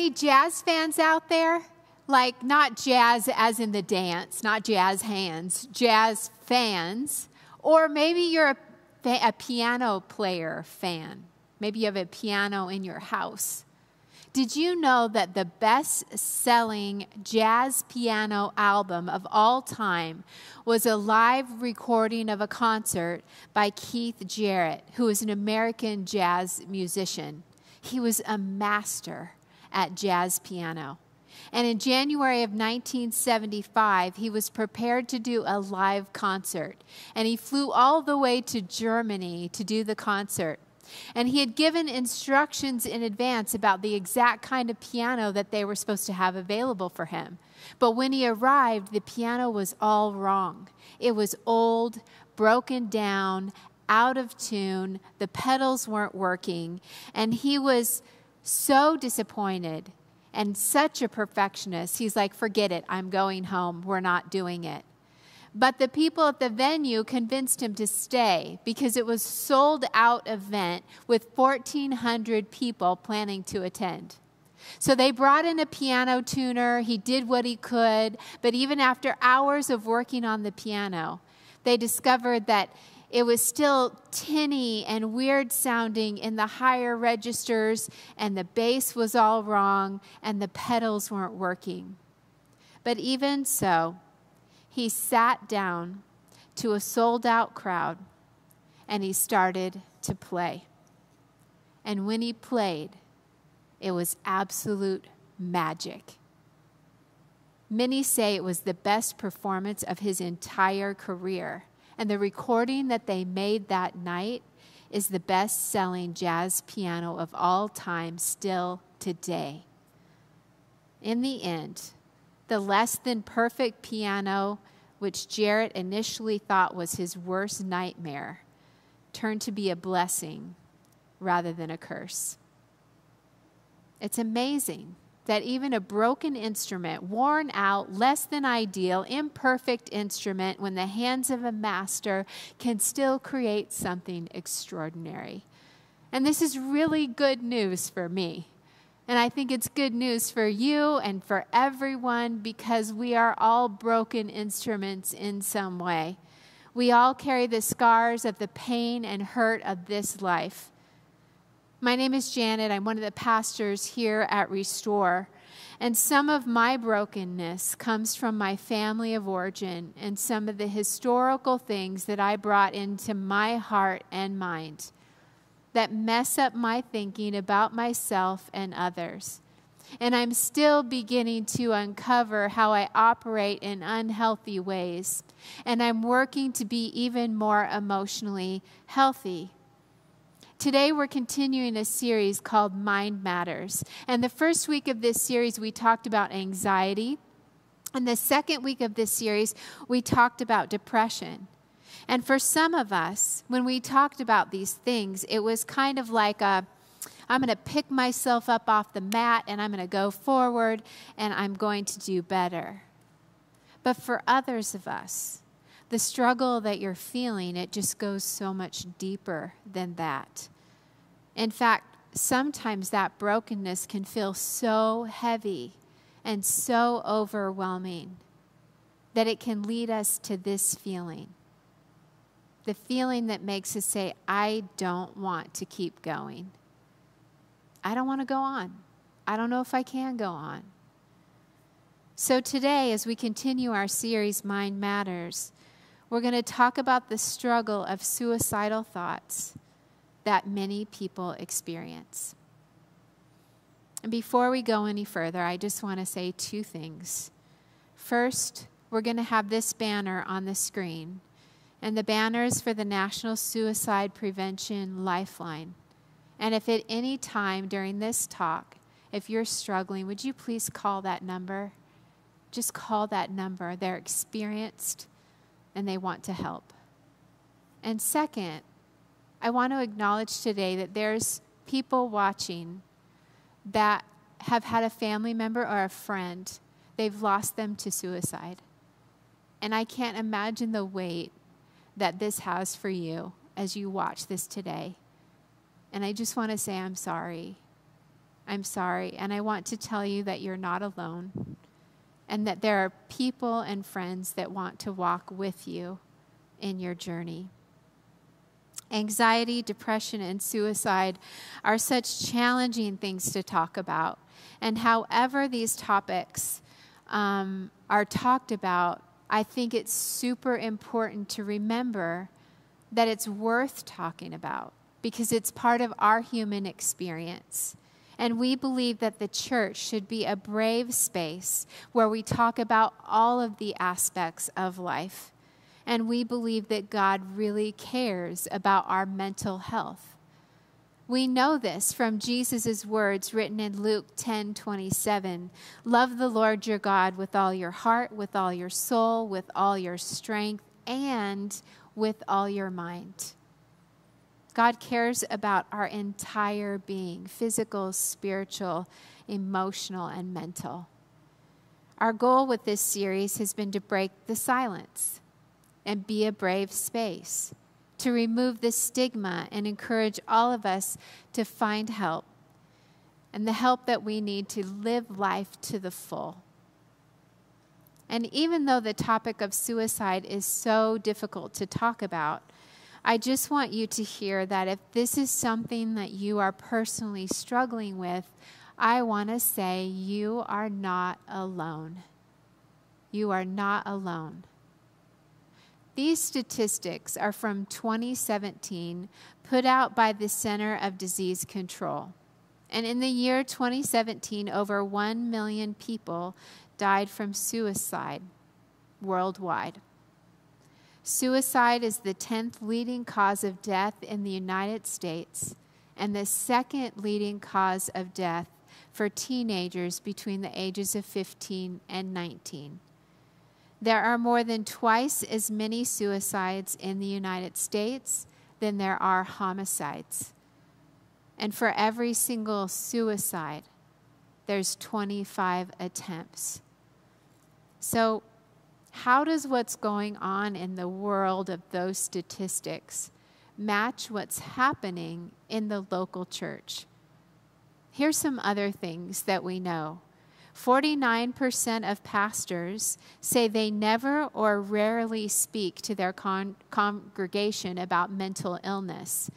any jazz fans out there? Like, not jazz as in the dance, not jazz hands, jazz fans. Or maybe you're a piano player fan. Maybe you have a piano in your house. Did you know that the best-selling jazz piano album of all time was a live recording of a concert by Keith Jarrett, who is an American jazz musician? He was a master at jazz piano. And in January of 1975, he was prepared to do a live concert. And he flew all the way to Germany to do the concert. And he had given instructions in advance about the exact kind of piano that they were supposed to have available for him. But when he arrived, the piano was all wrong. It was old, broken down, out of tune. The pedals weren't working. And he was so disappointed and such a perfectionist. He's like, forget it. I'm going home. We're not doing it. But the people at the venue convinced him to stay because it was a sold-out event with 1,400 people planning to attend. So they brought in a piano tuner. He did what he could. But even after hours of working on the piano, they discovered that it was still tinny and weird sounding in the higher registers, and the bass was all wrong, and the pedals weren't working. But even so, he sat down to a sold-out crowd, and he started to play. And when he played, it was absolute magic. Many say it was the best performance of his entire career. And the recording that they made that night is the best-selling jazz piano of all time still today. In the end, the less than perfect piano, which Jarrett initially thought was his worst nightmare, turned to be a blessing rather than a curse. It's amazing that even a broken instrument, worn out, less than ideal, imperfect instrument, when the hands of a master can still create something extraordinary. And this is really good news for me. And I think it's good news for you and for everyone because we are all broken instruments in some way. We all carry the scars of the pain and hurt of this life. My name is Janet. I'm one of the pastors here at Restore. And some of my brokenness comes from my family of origin and some of the historical things that I brought into my heart and mind that mess up my thinking about myself and others. And I'm still beginning to uncover how I operate in unhealthy ways. And I'm working to be even more emotionally healthy. Today we're continuing a series called Mind Matters. And the first week of this series we talked about anxiety. And the second week of this series we talked about depression. And for some of us, when we talked about these things, it was kind of like I'm going to pick myself up off the mat and I'm going to go forward and I'm going to do better. But for others of us, the struggle that you're feeling, it just goes so much deeper than that. In fact, sometimes that brokenness can feel so heavy and so overwhelming that it can lead us to this feeling. The feeling that makes us say, I don't want to keep going. I don't want to go on. I don't know if I can go on. So today, as we continue our series, Mind Matters, we're going to talk about the struggle of suicidal thoughts that many people experience. And before we go any further, I just want to say two things. First, we're going to have this banner on the screen. And the banner is for the National Suicide Prevention Lifeline. And if at any time during this talk, if you're struggling, would you please call that number? Just call that number. They're experienced and they want to help. And second, I want to acknowledge today that there's people watching that have had a family member or a friend, they've lost them to suicide. And I can't imagine the weight that this has for you as you watch this today. And I just want to say I'm sorry. I'm sorry. And I want to tell you that you're not alone and that there are people and friends that want to walk with you in your journey. Anxiety, depression, and suicide are such challenging things to talk about. And however these topics are talked about, I think it's super important to remember that it's worth talking about because it's part of our human experience. And we believe that the church should be a brave space where we talk about all of the aspects of life. And we believe that God really cares about our mental health. We know this from Jesus' words written in Luke 10:27. Love the Lord your God with all your heart, with all your soul, with all your strength, and with all your mind. God cares about our entire being, physical, spiritual, emotional, and mental. Our goal with this series has been to break the silence and be a brave space, to remove the stigma and encourage all of us to find help, and the help that we need to live life to the full. And even though the topic of suicide is so difficult to talk about, I just want you to hear that if this is something that you are personally struggling with, I want to say you are not alone. You are not alone. These statistics are from 2017, put out by the Center of Disease Control. And in the year 2017, over 1 million people died from suicide worldwide. Suicide is the 10th leading cause of death in the United States and the second leading cause of death for teenagers between the ages of 15 and 19. There are more than twice as many suicides in the United States than there are homicides. And for every single suicide, there's 25 attempts. So, how does what's going on in the world of those statistics match what's happening in the local church? Here's some other things that we know. 49% of pastors say they never or rarely speak to their congregation about mental illness.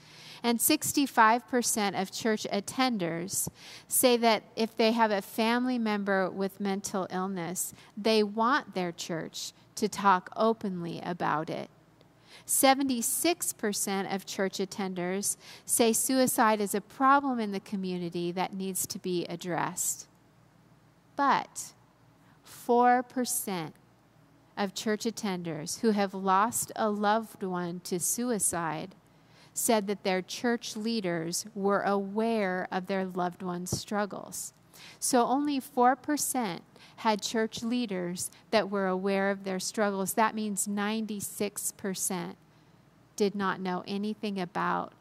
And 65% of church attenders say that if they have a family member with mental illness, they want their church to talk openly about it. 76% of church attenders say suicide is a problem in the community that needs to be addressed. But 4% of church attenders who have lost a loved one to suicide said that their church leaders were aware of their loved one's struggles. So only 4% had church leaders that were aware of their struggles. That means 96% did not know anything about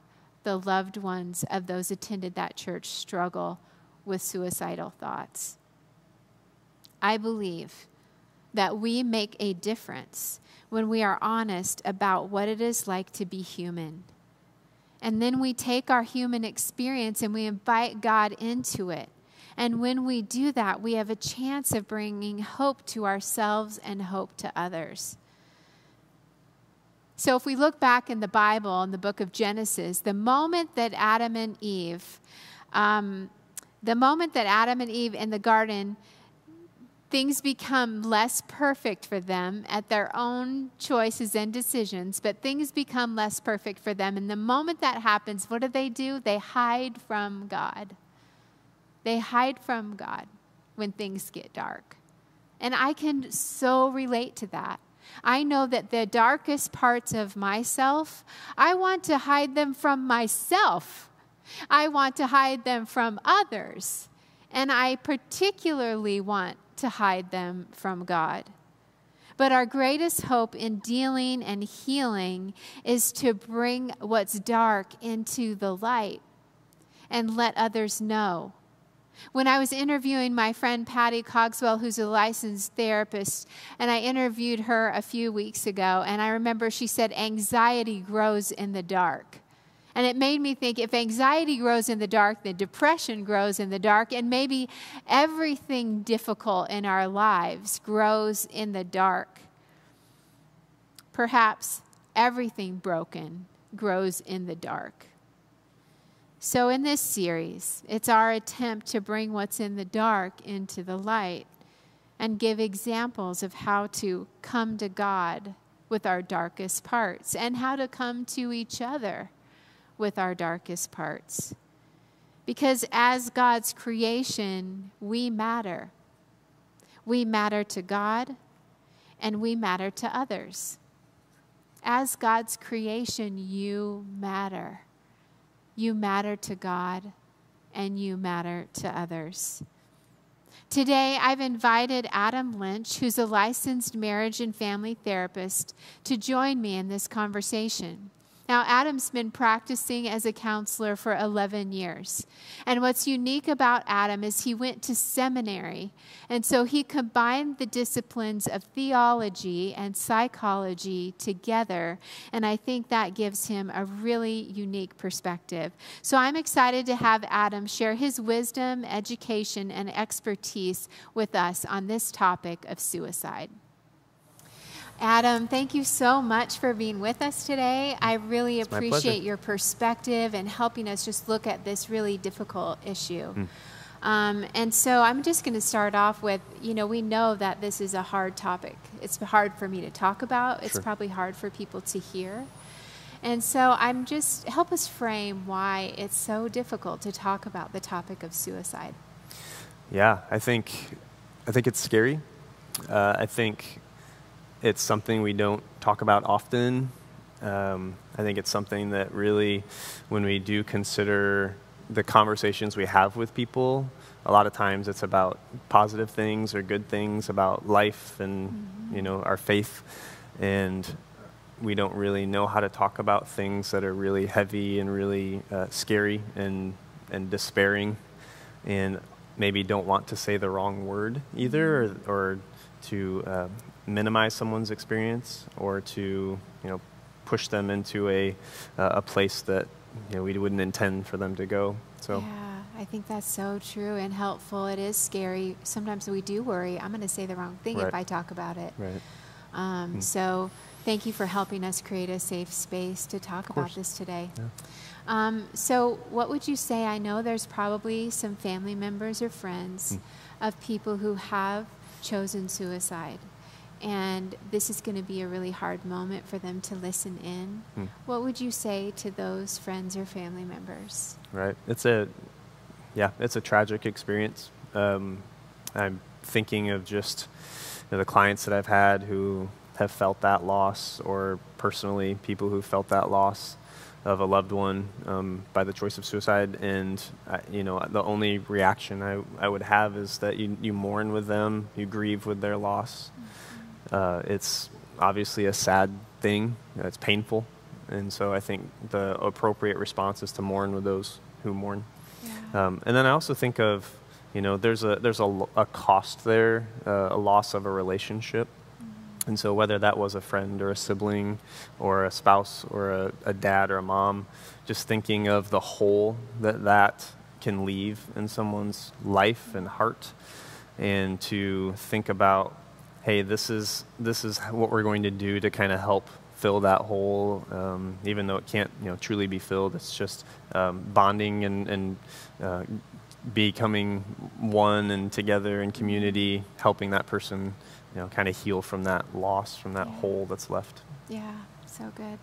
the loved ones of those attended that church struggle with suicidal thoughts. I believe that we make a difference when we are honest about what it is like to be human. And then we take our human experience and we invite God into it. And when we do that, we have a chance of bringing hope to ourselves and hope to others. So if we look back in the Bible, in the book of Genesis, the moment that Adam and Eve in the garden, things become less perfect for them at their own choices and decisions, but things become less perfect for them. And the moment that happens, what do? They hide from God. They hide from God when things get dark. And I can so relate to that. I know that the darkest parts of myself, I want to hide them from myself. I want to hide them from others. And I particularly want to hide them from God. But our greatest hope in dealing and healing is to bring what's dark into the light and let others know. When I was interviewing my friend Patty Cogswell, who's a licensed therapist, and I interviewed her a few weeks ago, and I remember she said, anxiety grows in the dark. And it made me think, if anxiety grows in the dark, then depression grows in the dark, and maybe everything difficult in our lives grows in the dark. Perhaps everything broken grows in the dark. So in this series, it's our attempt to bring what's in the dark into the light and give examples of how to come to God with our darkest parts and how to come to each other with our darkest parts. Because as God's creation, we matter. We matter to God and we matter to others. As God's creation, you matter. You matter to God, and you matter to others. Today, I've invited Adam Lynch, who's a licensed marriage and family therapist, to join me in this conversation. Now, Adam's been practicing as a counselor for 11 years. And what's unique about Adam is he went to seminary. And so he combined the disciplines of theology and psychology together. And I think that gives him a really unique perspective. So I'm excited to have Adam share his wisdom, education, and expertise with us on this topic of suicide. Adam, thank you so much for being with us today. I really appreciate your perspective and helping us just look at this really difficult issue. And so I'm just going to start off with, we know that this is a hard topic. It's hard for me to talk about. It's probably hard for people to hear. And so help us frame why it's so difficult to talk about the topic of suicide. Yeah, I think it's scary. I think it's something we don't talk about often. I think it's something that really, when we do consider the conversations we have with people, a lot of times it's about positive things or good things about life and, our faith. And we don't really know how to talk about things that are really heavy and really scary and despairing, and maybe don't want to say the wrong word either, or to minimize someone's experience, or to push them into a place that we wouldn't intend for them to go. So yeah, I think that's so true and helpful. It is scary. Sometimes we do worry, I'm going to say the wrong thing if I talk about it. Right. So thank you for helping us create a safe space to talk about this today. Yeah. So what would you say? I know there's probably some family members or friends of people who have chosen suicide. And this is going to be a really hard moment for them to listen in. What would you say to those friends or family members? Right. It's a tragic experience. I'm thinking of just the clients that I've had who have felt that loss, or personally people who felt that loss of a loved one by the choice of suicide. And the only reaction I would have is that you mourn with them, you grieve with their loss. It's obviously a sad thing. It's painful. And so I think the appropriate response is to mourn with those who mourn. Yeah. And then I also think of, there's a cost there, a loss of a relationship. And so whether that was a friend or a sibling or a spouse or a dad or a mom, just thinking of the hole that can leave in someone's life and heart, and to think about, hey, this is what we're going to do to kind of help fill that hole, even though it can't truly be filled. It's just bonding and becoming one and together in community, helping that person kind of heal from that loss, from that hole that's left. Yeah, so good.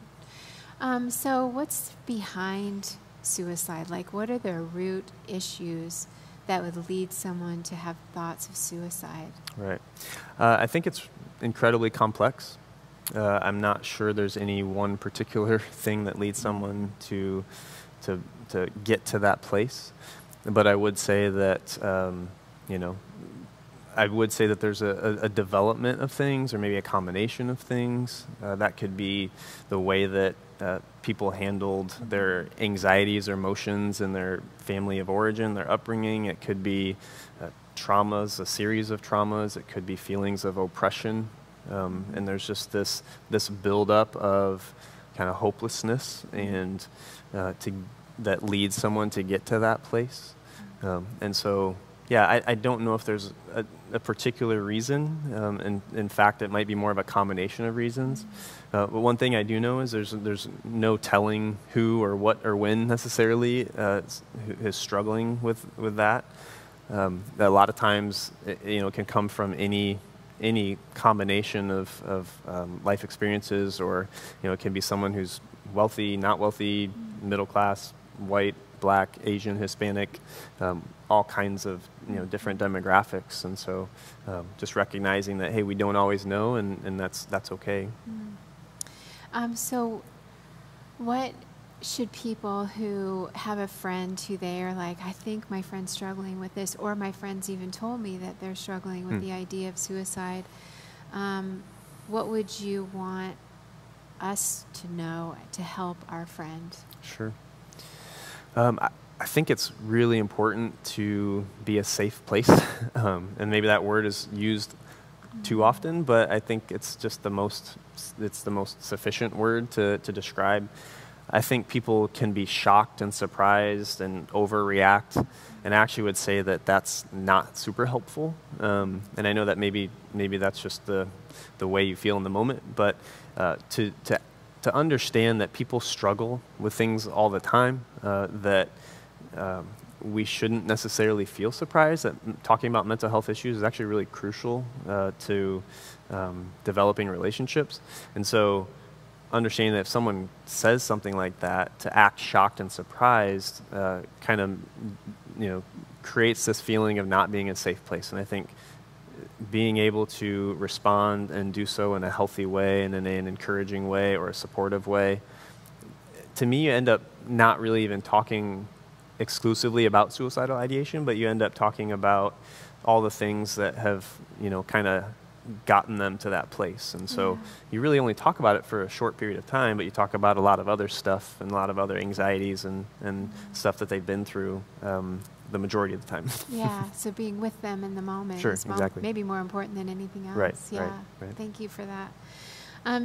So what's behind suicide? Like, what are the root issues that would lead someone to have thoughts of suicide? Right. I think it's incredibly complex. I'm not sure there's any one particular thing that leads someone to get to that place. But I would say that, there's a development of things, or maybe a combination of things. That could be the way that people handled their anxieties or emotions in their family of origin, their upbringing. It could be traumas, a series of traumas. It could be feelings of oppression. And there's just this buildup of kind of hopelessness and that leads someone to get to that place. And so, yeah, I don't know if there's a particular reason. And in fact, it might be more of a combination of reasons. But one thing I do know is there's no telling who or what or when necessarily is struggling with that. A lot of times, it can come from any combination of life experiences, or it can be someone who's wealthy, not wealthy, middle class, white, Black, Asian, Hispanic, all kinds of different demographics. And so just recognizing that, hey, we don't always know, and that's okay. So what should people who have a friend who they are like, I think my friend's struggling with this, or my friends even told me that they're struggling with the idea of suicide, what would you want us to know to help our friend? Sure. I think it's really important to be a safe place, and maybe that word is used too often, but I think it's just the most sufficient word to describe. I think people can be shocked and surprised and overreact, and I actually would say that that's not super helpful. And I know that maybe that's just the way you feel in the moment, but to understand that people struggle with things all the time, that we shouldn't necessarily feel surprised, that talking about mental health issues is actually really crucial to developing relationships. And so understanding that if someone says something like that, to act shocked and surprised kind of creates this feeling of not being a safe place. And I think being able to respond and do so in a healthy way and in an encouraging way or a supportive way, to me, you end up not really even talking exclusively about suicidal ideation, but you end up talking about all the things that have, kind of gotten them to that place. And so you really only talk about it for a short period of time, but you talk about a lot of other stuff and a lot of other anxieties and stuff that they've been through the majority of the time. Yeah, so being with them in the moment is exactly. maybe more important than anything else. Right, yeah, right. Thank you for that.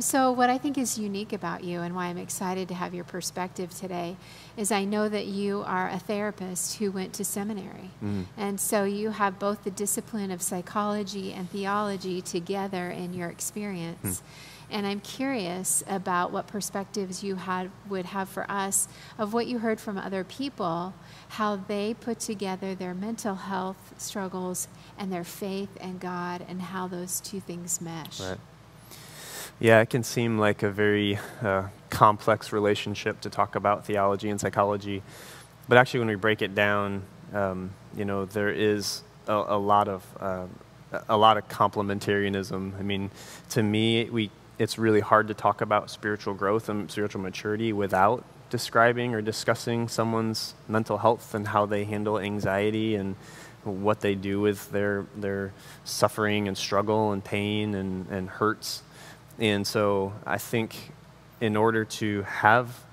So what I think is unique about you and why I'm excited to have your perspective today is I know that you are a therapist who went to seminary. And so you have both the discipline of psychology and theology together in your experience. And I'm curious about what perspectives you would have for us of what you heard from other people, how they put together their mental health struggles and their faith in God, and how those two things mesh. Right. Yeah, it can seem like a very complex relationship to talk about theology and psychology. But actually, when we break it down, there is a lot of complementarianism. I mean, to me, it's really hard to talk about spiritual growth and spiritual maturity without describing or discussing someone's mental health and how they handle anxiety and what they do with their suffering and struggle and pain and hurts. And so I think in order to have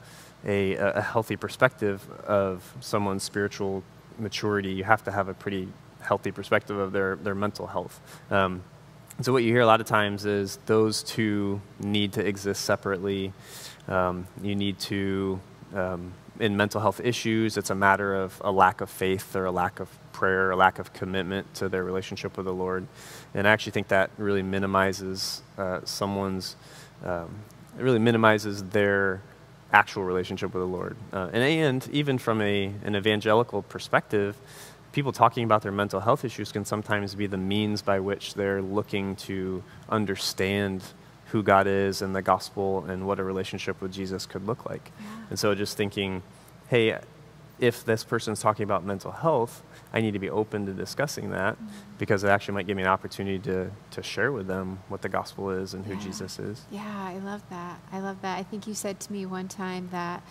a healthy perspective of someone's spiritual maturity, you have to have a pretty healthy perspective of their mental health. So what you hear a lot of times is those two need to exist separately. You need to, in mental health issues, it's a matter of a lack of faith or a lack of prayer, a lack of commitment to their relationship with the Lord. And I actually think that really minimizes it really minimizes their actual relationship with the Lord. And even from an evangelical perspective, people talking about their mental health issues can sometimes be the means by which they're looking to understand who God is and the gospel and what a relationship with Jesus could look like. Yeah. And so just thinking, hey, if this person's talking about mental health, I need to be open to discussing that because it actually might give me an opportunity to share with them what the gospel is and who Jesus is. Yeah, I love that. I think you said to me one time that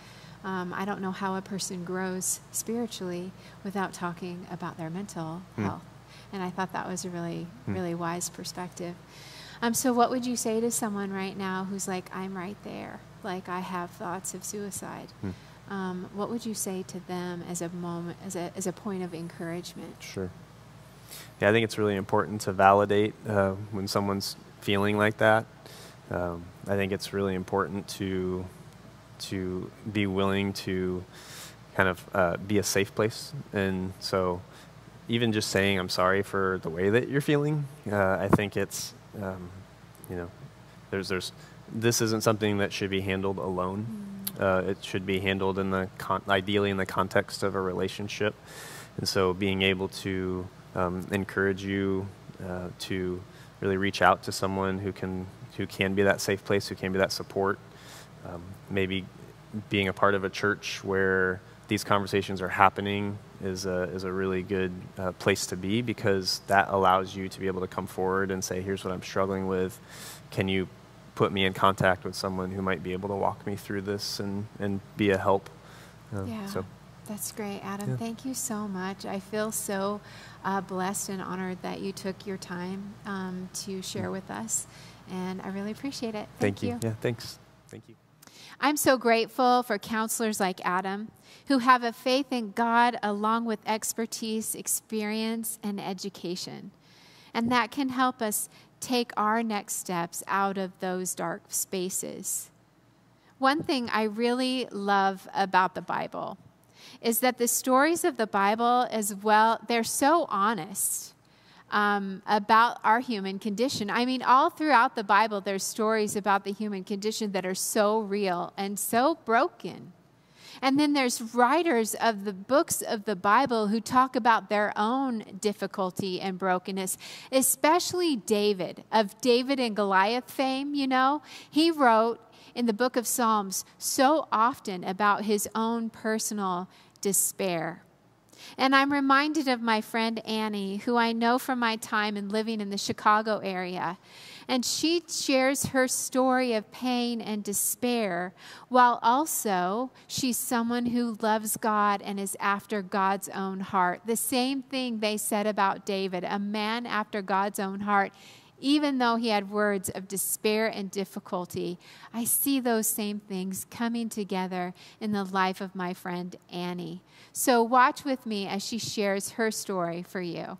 I don't know how a person grows spiritually without talking about their mental health. And I thought that was a really, really wise perspective. So what would you say to someone right now who's like, I'm right there, like I have thoughts of suicide? What would you say to them as a point of encouragement? Sure. Yeah, I think it's really important to validate when someone's feeling like that. I think it's really important to to be willing to kind of be a safe place. And so even just saying I'm sorry for the way that you're feeling, I think it's, this isn't something that should be handled alone. It should be handled ideally in the context of a relationship. And so being able to encourage you to really reach out to someone who can be that safe place, who can be that support. Maybe being a part of a church where these conversations are happening is a really good place to be, because that allows you to be able to come forward and say, here's what I'm struggling with. Can you put me in contact with someone who might be able to walk me through this and be a help? That's great, Adam. Yeah. Thank you so much. I feel so blessed and honored that you took your time to share with us, and I really appreciate it. Thank you. Yeah, thanks. Thank you. I'm so grateful for counselors like Adam who have a faith in God along with expertise, experience, and education. And that can help us take our next steps out of those dark spaces. One thing I really love about the Bible is that the stories of the Bible as well, they're so honest about our human condition. I mean, all throughout the Bible, there's stories about the human condition that are so real and so broken. And then there's writers of the books of the Bible who talk about their own difficulty and brokenness, especially David, of David and Goliath fame, He wrote in the book of Psalms so often about his own personal despair. And I'm reminded of my friend Annie, who I know from my time in living in the Chicago area. And she shares her story of pain and despair, while also she's someone who loves God and is after God's own heart. The same thing they said about David, a man after God's own heart. Even though he had words of despair and difficulty, I see those same things coming together in the life of my friend Annie. So watch with me as she shares her story for you.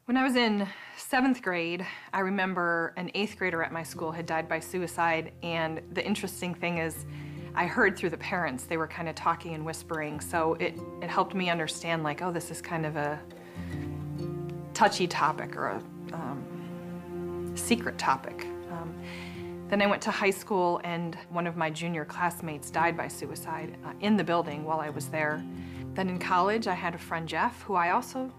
When I was in 7th grade, I remember an 8th grader at my school had died by suicide, and the interesting thing is I heard through the parents, they were kind of talking and whispering, so it helped me understand, like, oh, this is kind of a touchy topic or a secret topic. Then I went to high school, and one of my junior classmates died by suicide in the building while I was there. Then in college, I had a friend, Jeff, who I also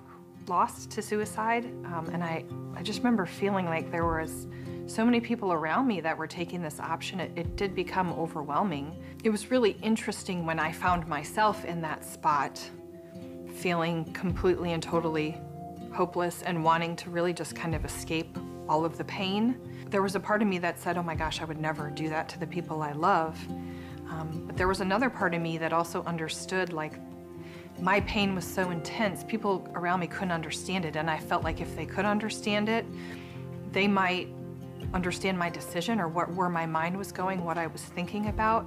lost to suicide, and I just remember feeling like there was so many people around me that were taking this option. It did become overwhelming. It was really interesting when I found myself in that spot, feeling completely and totally hopeless and wanting to really just kind of escape all of the pain. There was a part of me that said, oh my gosh, I would never do that to the people I love. But there was another part of me that also understood, like, my pain was so intense, people around me couldn't understand it, and I felt like if they could understand it, they might understand my decision or where my mind was going, what I was thinking about.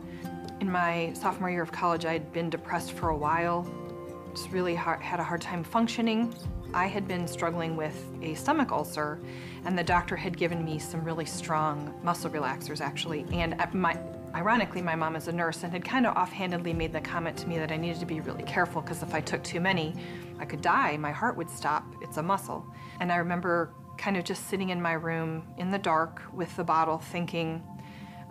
In my sophomore year of college, I had been depressed for a while, just really had a hard time functioning. I had been struggling with a stomach ulcer, and the doctor had given me some really strong muscle relaxers, actually. And ironically, my mom is a nurse and had kind of offhandedly made the comment to me that I needed to be really careful because if I took too many, I could die, my heart would stop, it's a muscle. And I remember kind of just sitting in my room in the dark with the bottle thinking,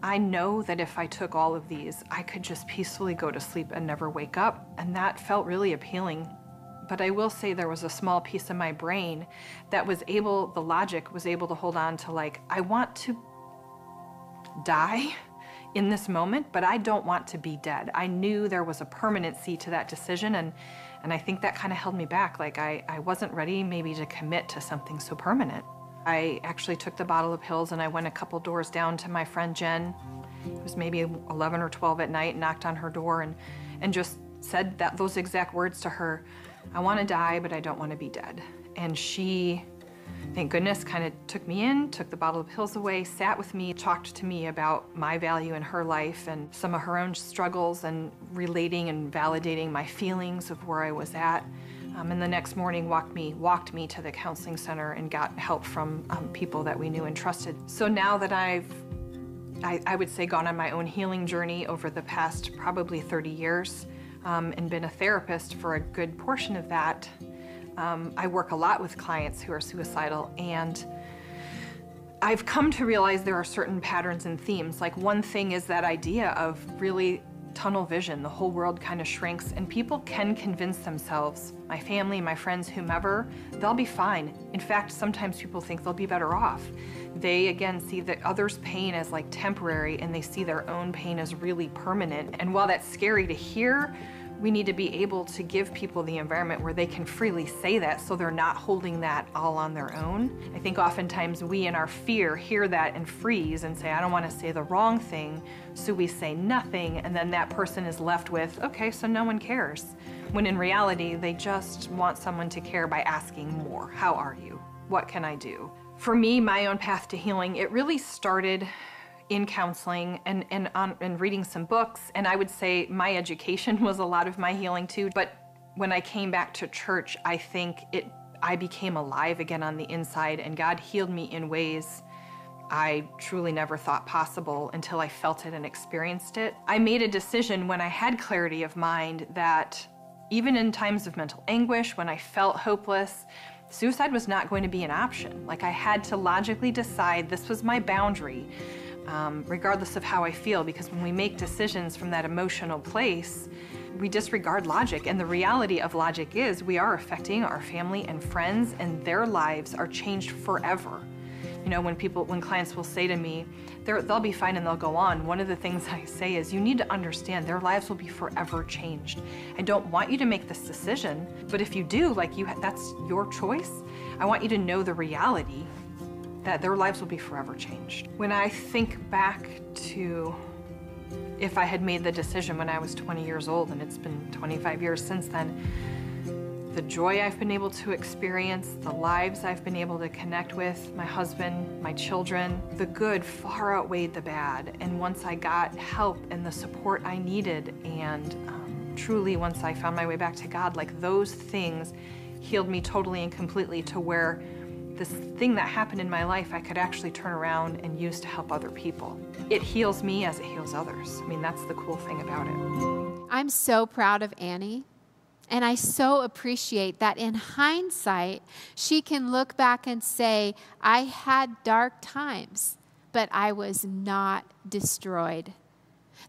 I know that if I took all of these, I could just peacefully go to sleep and never wake up, and that felt really appealing. But I will say there was a small piece of my brain that was able, the logic was able to hold on to, like, I want to die in this moment, but I don't want to be dead. I knew there was a permanency to that decision, and I think that kind of held me back. Like, I wasn't ready maybe to commit to something so permanent. I actually took the bottle of pills and I went a couple doors down to my friend Jen. It was maybe 11 or 12 at night, knocked on her door and just said those exact words to her. I want to die, but I don't want to be dead. And she, thank goodness, kind of took me in, took the bottle of pills away, sat with me, talked to me about my value in her life and some of her own struggles and relating and validating my feelings of where I was at. And the next morning walked me to the counseling center and got help from people that we knew and trusted. So now that I've I would say, gone on my own healing journey over the past probably 30 years and been a therapist for a good portion of that. I work a lot with clients who are suicidal, and I've come to realize there are certain patterns and themes. Like, one thing is that idea of really tunnel vision. The whole world kind of shrinks, and people can convince themselves, my family, my friends, whomever, they'll be fine. In fact, sometimes people think they'll be better off. They, again, see that others' pain as like temporary, and they see their own pain as really permanent. And while that's scary to hear, we need to be able to give people the environment where they can freely say that, so they're not holding that all on their own. I think oftentimes we, in our fear, hear that and freeze and say, I don't want to say the wrong thing, so we say nothing, and then that person is left with, okay, so no one cares. When in reality, they just want someone to care by asking more. How are you? What can I do? For me, my own path to healing, it really started in counseling and reading some books, and I would say my education was a lot of my healing too. But when I came back to church, I think I became alive again on the inside, and God healed me in ways I truly never thought possible until I felt it and experienced it. I made a decision when I had clarity of mind that even in times of mental anguish, when I felt hopeless, suicide was not going to be an option. Like, I had to logically decide this was my boundary. Regardless of how I feel, because when we make decisions from that emotional place, we disregard logic, and the reality of logic is we are affecting our family and friends, and their lives are changed forever. You know, when clients will say to me, they'll be fine and they'll go on, one of the things I say is, you need to understand their lives will be forever changed. I don't want you to make this decision, but if you do, that's your choice. I want you to know the reality that their lives will be forever changed. When I think back to if I had made the decision when I was 20 years old, and it's been 25 years since then, the joy I've been able to experience, the lives I've been able to connect with, my husband, my children, the good far outweighed the bad. And once I got help and the support I needed, and truly once I found my way back to God, like, those things healed me totally and completely to where this thing that happened in my life I could actually turn around and use to help other people. It heals me as it heals others. I mean, that's the cool thing about it. I'm so proud of Annie, and I so appreciate that in hindsight, she can look back and say, I had dark times, but I was not destroyed.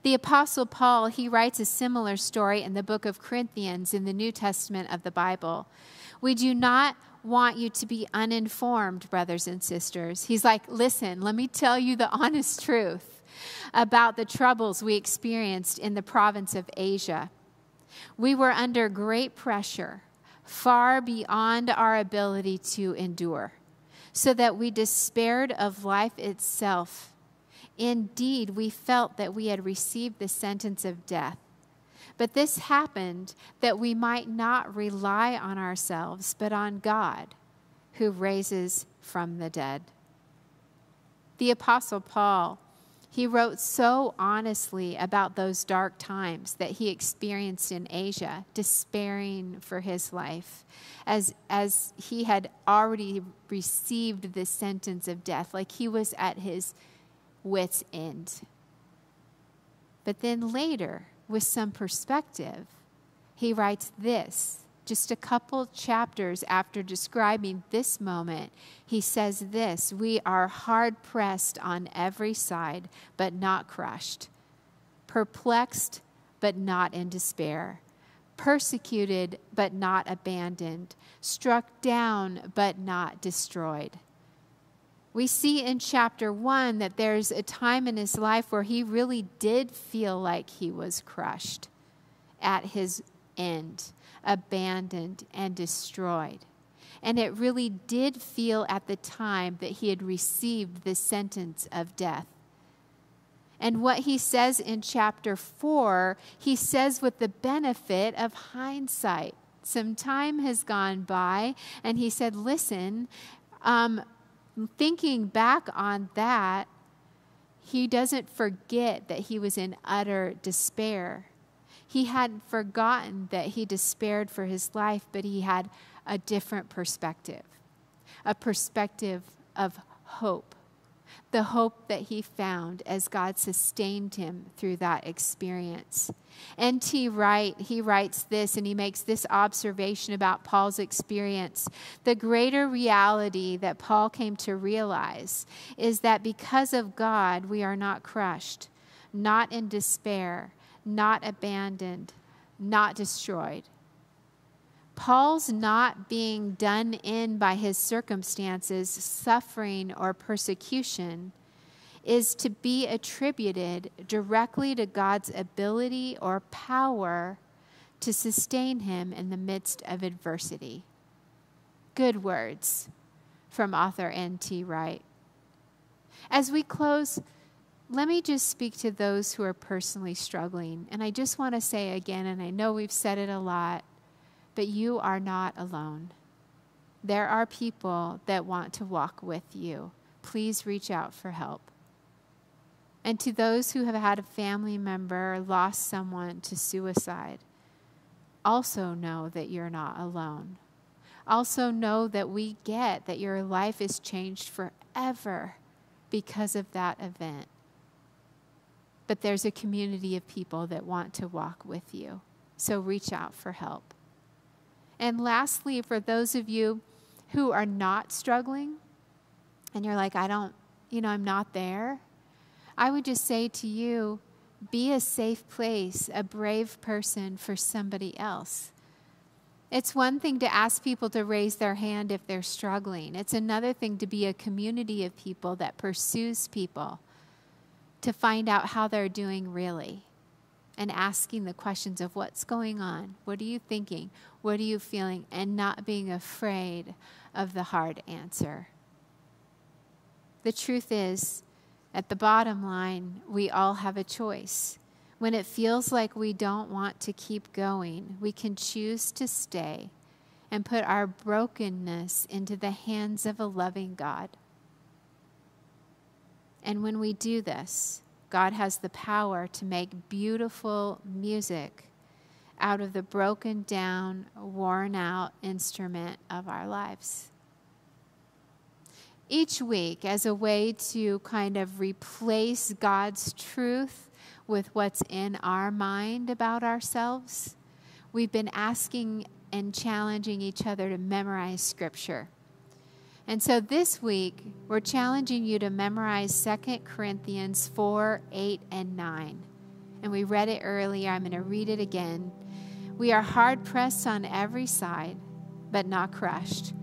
The Apostle Paul, he writes a similar story in the book of Corinthians in the New Testament of the Bible. We do not want you to be uninformed, brothers and sisters. He's like, listen, let me tell you the honest truth about the troubles we experienced in the province of Asia. We were under great pressure, far beyond our ability to endure, so that we despaired of life itself. Indeed, we felt that we had received the sentence of death. But this happened that we might not rely on ourselves, but on God, who raises from the dead. The Apostle Paul, he wrote so honestly about those dark times that he experienced in Asia, despairing for his life, as he had already received the sentence of death, like he was at his wit's end. But then later, with some perspective, he writes this. Just a couple chapters after describing this moment, he says this: we are hard pressed on every side, but not crushed, perplexed, but not in despair, persecuted, but not abandoned, struck down, but not destroyed. We see in chapter 1 that there's a time in his life where he really did feel like he was crushed at his end, abandoned and destroyed. And it really did feel at the time that he had received the sentence of death. And what he says in chapter 4, he says with the benefit of hindsight. Some time has gone by, and he said, listen, thinking back on that, he doesn't forget that he was in utter despair. He hadn't forgotten that he despaired for his life, but he had a different perspective, a perspective of hope, the hope that he found as God sustained him through that experience. N.T. Wright, he writes this, and he makes this observation about Paul's experience. The greater reality that Paul came to realize is that because of God, we are not crushed, not in despair, not abandoned, not destroyed. Paul's not being done in by his circumstances, suffering, or persecution is to be attributed directly to God's ability or power to sustain him in the midst of adversity. Good words from author N.T. Wright. As we close, let me just speak to those who are personally struggling. And I just want to say again, and I know we've said it a lot, but you are not alone. There are people that want to walk with you. Please reach out for help. And to those who have had a family member or lost someone to suicide, also know that you're not alone. Also know that we get that your life is changed forever because of that event. But there's a community of people that want to walk with you. So reach out for help. And lastly, for those of you who are not struggling, and you're like, I'm not there, I would just say to you, be a safe place, a brave person for somebody else. It's one thing to ask people to raise their hand if they're struggling. It's another thing to be a community of people that pursues people to find out how they're doing really. And asking the questions of what's going on, what are you thinking, what are you feeling, and not being afraid of the hard answer. The truth is, at the bottom line, we all have a choice. When it feels like we don't want to keep going, we can choose to stay and put our brokenness into the hands of a loving God. And when we do this, God has the power to make beautiful music out of the broken down, worn out instrument of our lives. Each week, as a way to kind of replace God's truth with what's in our mind about ourselves, we've been asking and challenging each other to memorize Scripture. And so this week, we're challenging you to memorize 2 Corinthians 4, 8, and 9. And we read it earlier. I'm going to read it again. We are hard-pressed on every side, but not crushed.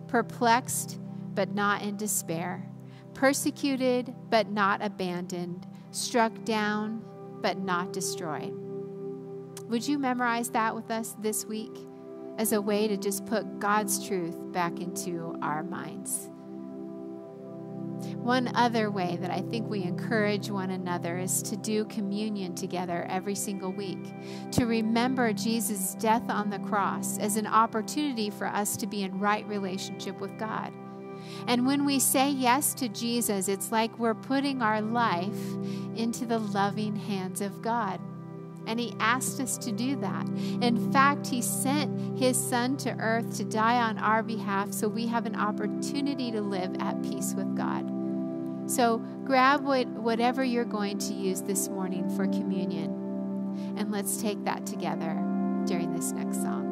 Perplexed, but not in despair. Persecuted, but not abandoned. Struck down, but not destroyed. Would you memorize that with us this week? As a way to just put God's truth back into our minds. One other way that I think we encourage one another is to do communion together every single week, to remember Jesus' death on the cross as an opportunity for us to be in right relationship with God. And when we say yes to Jesus, it's like we're putting our life into the loving hands of God. And he asked us to do that. In fact, he sent his son to earth to die on our behalf so we have an opportunity to live at peace with God. So grab whatever you're going to use this morning for communion. And let's take that together during this next song.